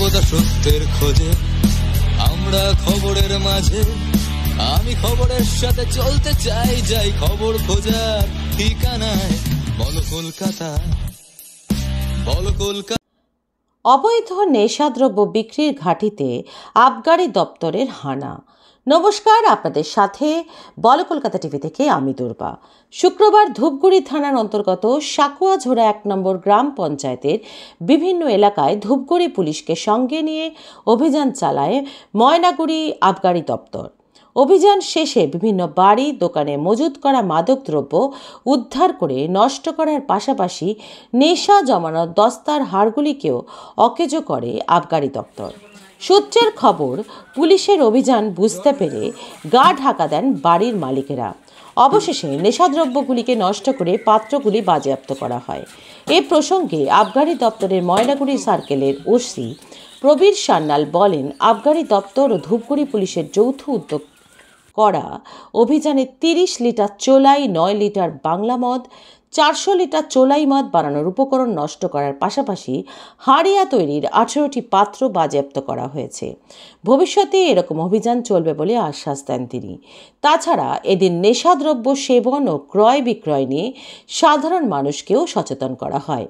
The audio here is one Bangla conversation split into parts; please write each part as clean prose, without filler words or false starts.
সর্বদা সত্যের খোঁজে আমরা খবরের মাঝে, আমি খবরের সাথে চলতে চাই, যাই খবর খোঁজার ঠিকানায়। বলো কলকাতা, বলো কলকাতা। অবৈধ নেশাদ্রব্য বিক্রির ঘাঁটিতে আবগারি দপ্তরের হানা। নমস্কার, আপনাদের সাথে বলো কলকাতা টিভি থেকে আমি দুর্বা। শুক্রবার ধূপগুড়ি থানার অন্তর্গত সাকুয়াঝোড়া 1 নম্বর গ্রাম পঞ্চায়েতের বিভিন্ন এলাকায় ধূপগুড়ি পুলিশকে সঙ্গে নিয়ে অভিযান চালায় ময়নাগুড়ি আবগারি দপ্তর। অভিযান শেষে বিভিন্ন বাড়ি দোকানে মজুত করা মাদকদ্রব্য উদ্ধার করে নষ্ট করার পাশাপাশি নেশা জমানোর দস্তার হাড়গুলিকেও অকেজো করে আবগারি দপ্তর। সূত্রের খবর, পুলিশের অভিযান বুঝতে পেরে গা ঢাকা দেন বাড়ির মালিকেরা। অবশেষে নেশাদ্রব্যগুলিকে নষ্ট করে পাত্রগুলি বাজেয়াপ্ত করা হয়। এ প্রসঙ্গে আবগারি দপ্তরের ময়নাগুড়ি সার্কেলের ওসি প্রবীর সান্যাল বলেন, আবগারি দপ্তর ও ধূপগুড়ি পুলিশের যৌথ উদ্যোগ করা অভিযানে 30 লিটার চোলাই, 9 লিটার বাংলা মদ, 400 লিটার চোলাই মদ বানানোর উপকরণ নষ্ট করার পাশাপাশি হাড়িয়া তৈরির 18টি পাত্র বাজেয়াপ্ত করা হয়েছে। ভবিষ্যতে এরকম অভিযান চলবে বলে আশ্বাস দেন তিনি। তাছাড়া এদিন নেশাদ্রব্য সেবন ও ক্রয় বিক্রয় নিয়ে সাধারণ মানুষকেও সচেতন করা হয়।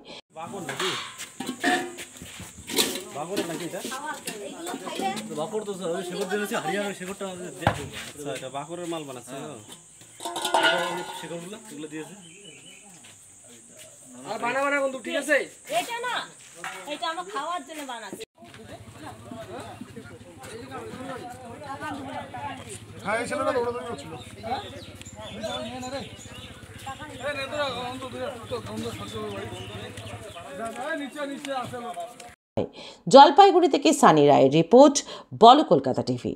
ঠিক আছে, এটা না, এটা আমরা খাওয়ার জন্য বানাচ্ছি। হ্যাঁ, এই ছেলেটা দৌড়াদৌড়ি করছিল। জলপাইগুড়ি থেকে সানি রায়ের রিপোর্ট, বলো কলকাতা টিভি।